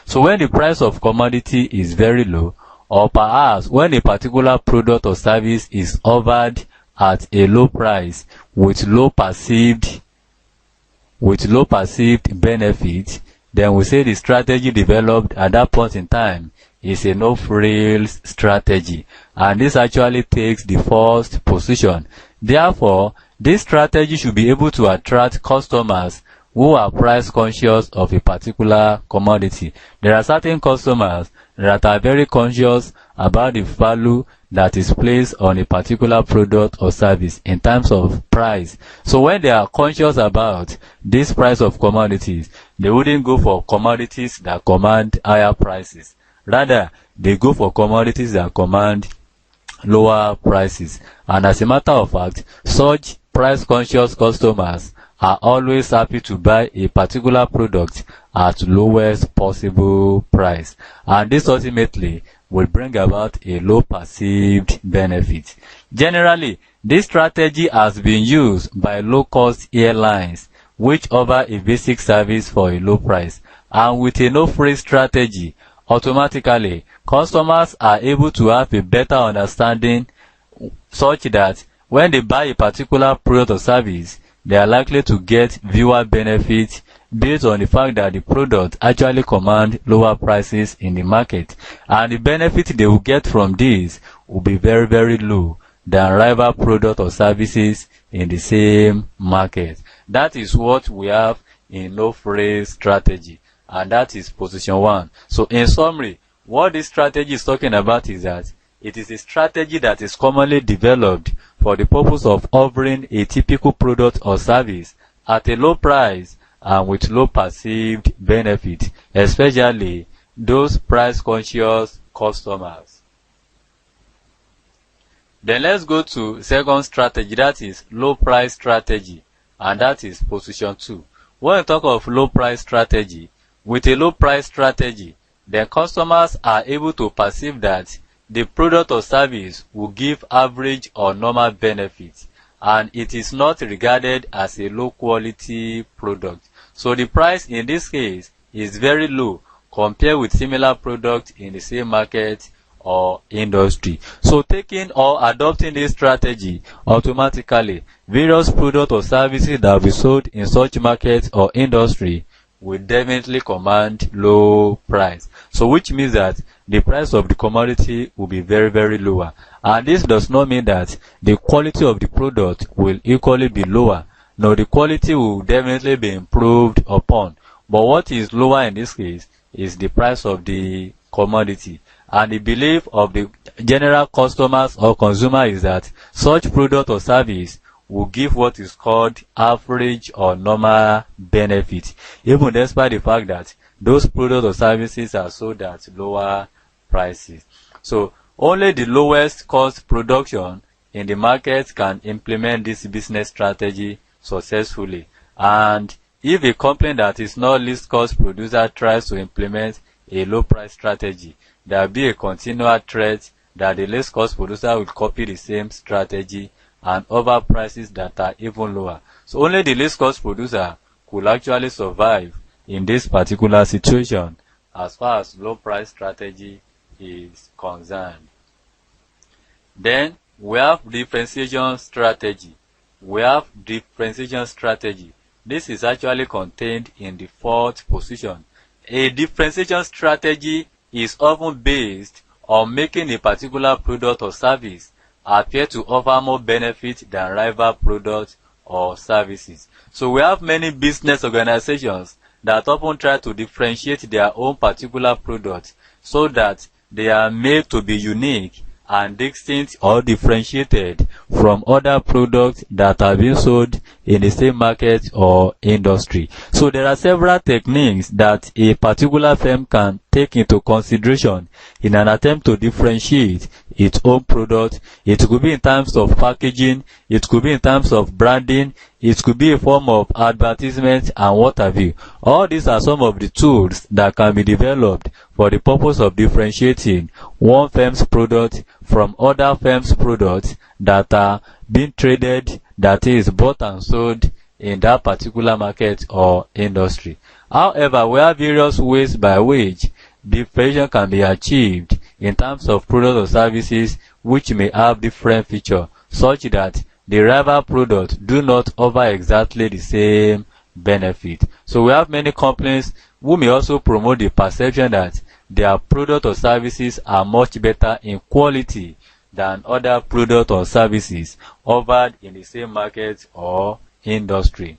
So when the price of commodity is very low, or perhaps when a particular product or service is offered at a low price with low perceived benefit, then we say the strategy developed at that point in time is a no-frills strategy, and this actually takes the first position. Therefore, this strategy should be able to attract customers who are price conscious of a particular commodity. There are certain customers that are very conscious about the value that is placed on a particular product or service in terms of price. So when they are conscious about this price of commodities, they wouldn't go for commodities that command higher prices. Rather, they go for commodities that command lower prices. And as a matter of fact, such price conscious customers are always happy to buy a particular product at lowest possible price, and this ultimately will bring about a low perceived benefit. Generally, this strategy has been used by low-cost airlines which offer a basic service for a low price, and with a no-frills strategy, automatically customers are able to have a better understanding such that when they buy a particular product or service, they are likely to get viewer benefits based on the fact that the product actually commands lower prices in the market, and the benefit they will get from this will be very, very low than rival products or services in the same market. That is what we have in no-frills strategy, and that is position 1. So in summary, what this strategy is talking about is that it is a strategy that is commonly developed for the purpose of offering a typical product or service at a low price and with low perceived benefit, especially those price conscious customers. Then let's go to second strategy, that is low price strategy, and that is position 2. When we talk of low price strategy, with a low price strategy, then customers are able to perceive that the product or service will give average or normal benefits, and it is not regarded as a low quality product. So the price in this case is very low compared with similar products in the same market or industry. So taking or adopting this strategy, automatically various products or services that will be sold in such market or industry will definitely command low price. So which means that the price of the commodity will be very, very lower. And this does not mean that the quality of the product will equally be lower. No, the quality will definitely be improved upon. But what is lower in this case is the price of the commodity. And the belief of the general customers or consumer is that such product or service will give what is called average or normal benefit, even despite the fact that those products or services are sold at lower prices. So only the lowest cost production in the market can implement this business strategy successfully. And if a company that is not least cost producer tries to implement a low price strategy, there will be a continual threat that the least cost producer will copy the same strategy and offer prices that are even lower. So only the least cost producer could actually survive in this particular situation as far as low price strategy is concerned. Then we have differentiation strategy. This is actually contained in the fourth position. A differentiation strategy is often based on making a particular product or service appear to offer more benefit than rival products or services. So we have many business organizations that often try to differentiate their own particular products so that they are made to be unique and distinct or differentiated from other products that are being sold in the same market or industry. So there are several techniques that a particular firm can take into consideration in an attempt to differentiate its own product. It could be in terms of packaging, it could be in terms of branding, it could be a form of advertisement and what have you. All these are some of the tools that can be developed for the purpose of differentiating one firm's product from other firms' products that are being traded, that is bought and sold in that particular market or industry. However, we have various ways by which differentiation can be achieved in terms of products or services which may have different features, such that the rival products do not offer exactly the same benefit. So we have many companies who may also promote the perception that their product or services are much better in quality than other products or services offered in the same market or industry.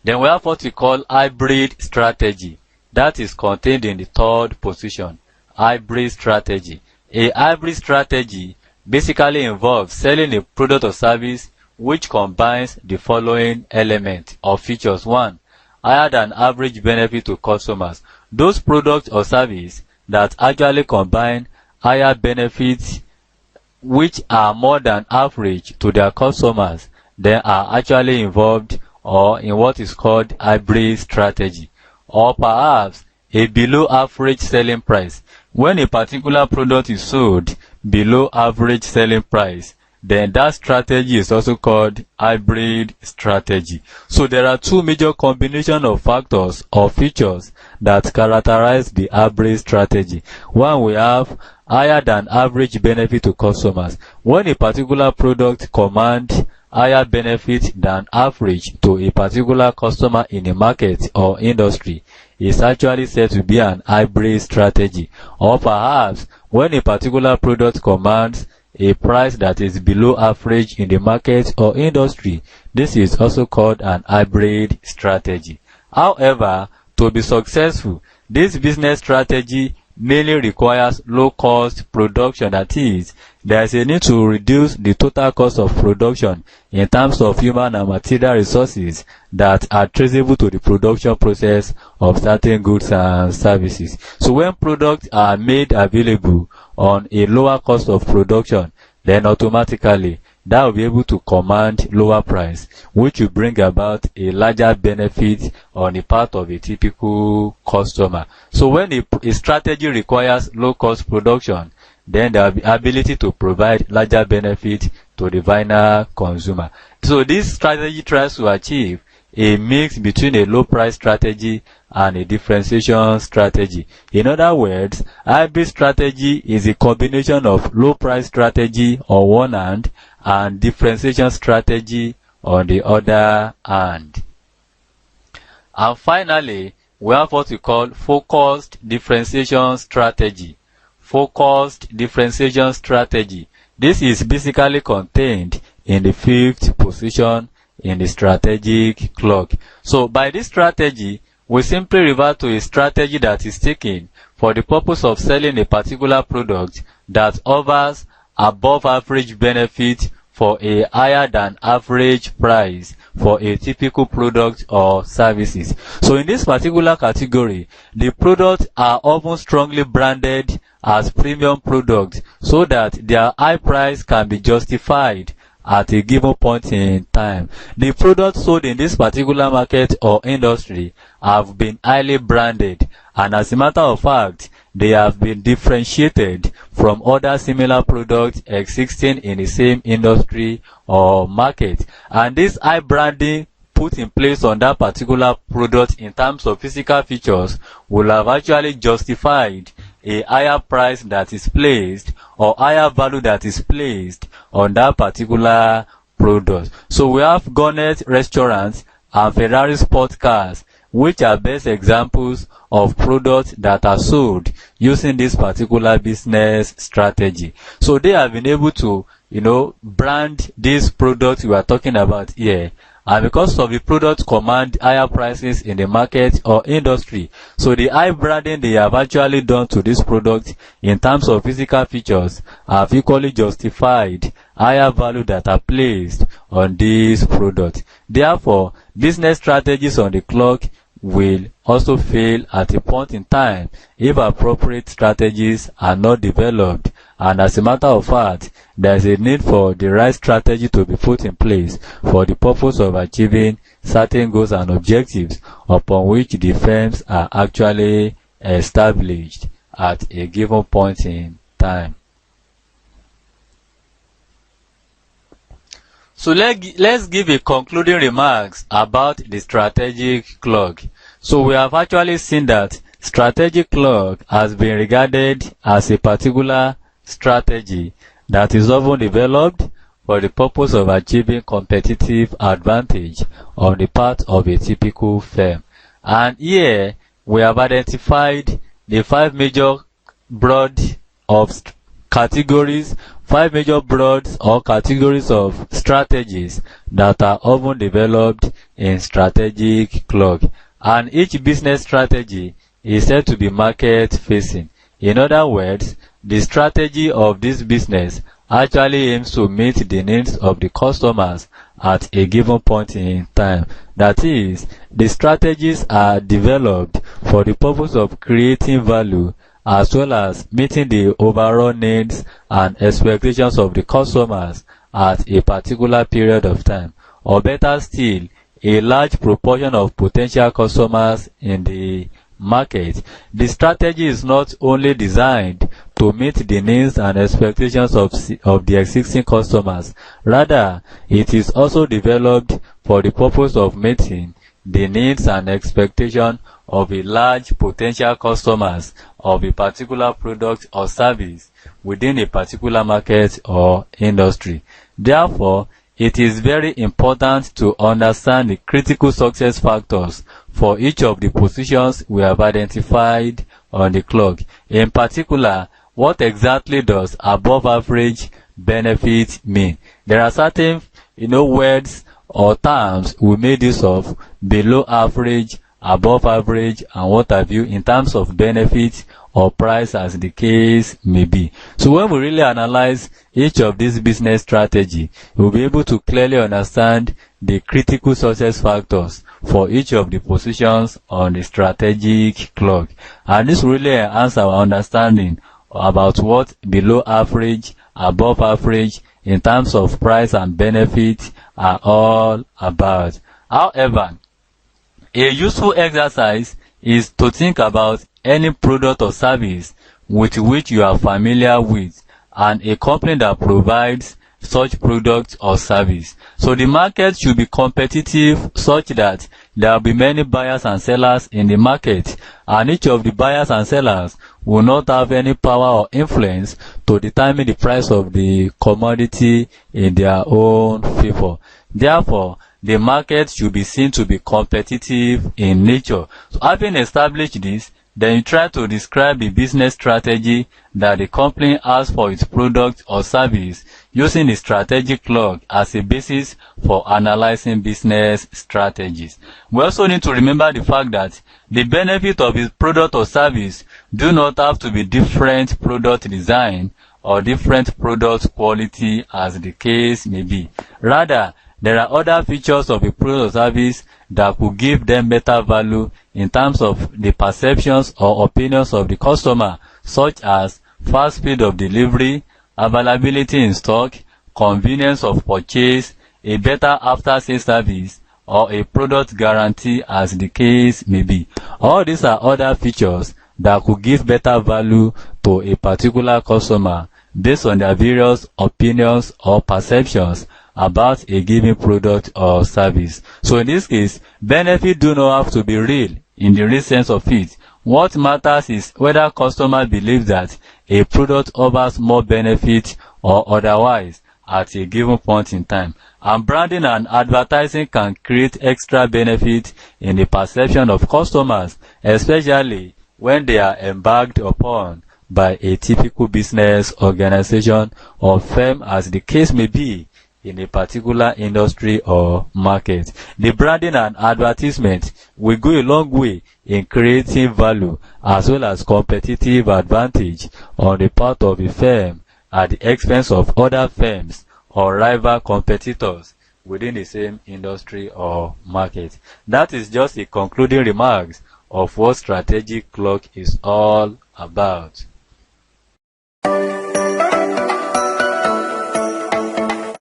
Then we have what we call hybrid strategy. That is contained in the third position, hybrid strategy. A hybrid strategy basically involves selling a product or service which combines the following elements or features. 1. Higher than average benefit to customers. Those products or services that actually combine higher benefits which are more than average to their customers, they are actually involved or in what is called hybrid strategy. Or perhaps a below average selling price. When a particular product is sold below average selling price, then that strategy is also called hybrid strategy. So there are two major combinations of factors or features that characterize the hybrid strategy. One, we have higher than average benefit to customers. When a particular product commands higher benefit than average to a particular customer in a market or industry, is actually said to be an hybrid strategy. Or perhaps when a particular product commands a price that is below average in the market or industry, this is also called an hybrid strategy. However, to be successful, this business strategy mainly requires low-cost production. That is, there is a need to reduce the total cost of production in terms of human and material resources that are traceable to the production process of certain goods and services. So when products are made available on a lower cost of production, then automatically that will be able to command lower price, which will bring about a larger benefit on the part of a typical customer. So when a strategy requires low cost production, then there will be ability to provide larger benefit to the final consumer. So this strategy tries to achieve a mix between a low price strategy and a differentiation strategy. In other words, hybrid strategy is a combination of low price strategy on one hand and differentiation strategy on the other hand. And finally, we have what we call focused differentiation strategy. Focused differentiation strategy. This is basically contained in the fifth position in the strategic clock. So by this strategy, we simply refer to a strategy that is taken for the purpose of selling a particular product that offers above average benefit for a higher than average price for a typical product or services. So in this particular category, the products are often strongly branded as premium products so that their high price can be justified at a given point in time. The products sold in this particular market or industry have been highly branded, and as a matter of fact, they have been differentiated from other similar products existing in the same industry or market. And this high branding put in place on that particular product in terms of physical features will have actually justified a higher price that is placed or higher value that is placed on that particular product. So we have Garnet restaurants and Ferrari sports cars, which are best examples of products that are sold using this particular business strategy. So they have been able to, brand these products we are talking about here. And because of the product command higher prices in the market or industry, so the high branding they have actually done to this product in terms of physical features have equally justified higher value that are placed on this product. Therefore, business strategies on the clock will also fail at a point in time if appropriate strategies are not developed, and as a matter of fact, there is a need for the right strategy to be put in place for the purpose of achieving certain goals and objectives upon which the firms are actually established at a given point in time. So let's give a concluding remarks about the strategic clock. So we have actually seen that strategic clock has been regarded as a particular strategy that is often developed for the purpose of achieving competitive advantage on the part of a typical firm. And here we have identified the five major broad of categories, five major broads or categories of strategies that are often developed in strategic clock. And each business strategy is said to be market facing. In other words, the strategy of this business actually aims to meet the needs of the customers at a given point in time. That is, the strategies are developed for the purpose of creating value as well as meeting the overall needs and expectations of the customers at a particular period of time, or better still, a large proportion of potential customers in the market. The strategy is not only designed to meet the needs and expectations of the existing customers, rather it is also developed for the purpose of meeting the needs and expectations of a large potential customers of a particular product or service within a particular market or industry. Therefore, it is very important to understand the critical success factors for each of the positions we have identified on the clock. In particular, what exactly does above average benefit mean? There are certain words or terms we made use of: below average, above average, and what have you, in terms of benefit or price as the case may be. So when we really analyze each of these business strategy, we'll be able to clearly understand the critical success factors for each of the positions on the strategic clock. And this really enhance our understanding about what below average, above average, in terms of price and benefit are all about. However, a useful exercise is to think about any product or service with which you are familiar with and a company that provides such product or service. So the market should be competitive such that there will be many buyers and sellers in the market, and each of the buyers and sellers will not have any power or influence to determine the price of the commodity in their own favor. Therefore, the market should be seen to be competitive in nature. So having established this, then you try to describe the business strategy that the company has for its product or service using the strategic clock as a basis for analyzing business strategies. We also need to remember the fact that the benefit of its product or service do not have to be different product design or different product quality as the case may be. Rather, there are other features of a product or service that could give them better value in terms of the perceptions or opinions of the customer, such as fast speed of delivery, availability in stock, convenience of purchase, a better after-sales service, or a product guarantee as the case may be. All these are other features that could give better value to a particular customer based on their various opinions or perceptions about a given product or service. So in this case, benefit do not have to be real in the real sense of it. What matters is whether customer believes that a product offers more benefit or otherwise at a given point in time. And branding and advertising can create extra benefit in the perception of customers, especially when they are embarked upon by a typical business organization or firm as the case may be in a particular industry or market. The branding and advertisement will go a long way in creating value as well as competitive advantage on the part of a firm at the expense of other firms or rival competitors within the same industry or market. That is just a concluding remarks of what strategic clock is all about.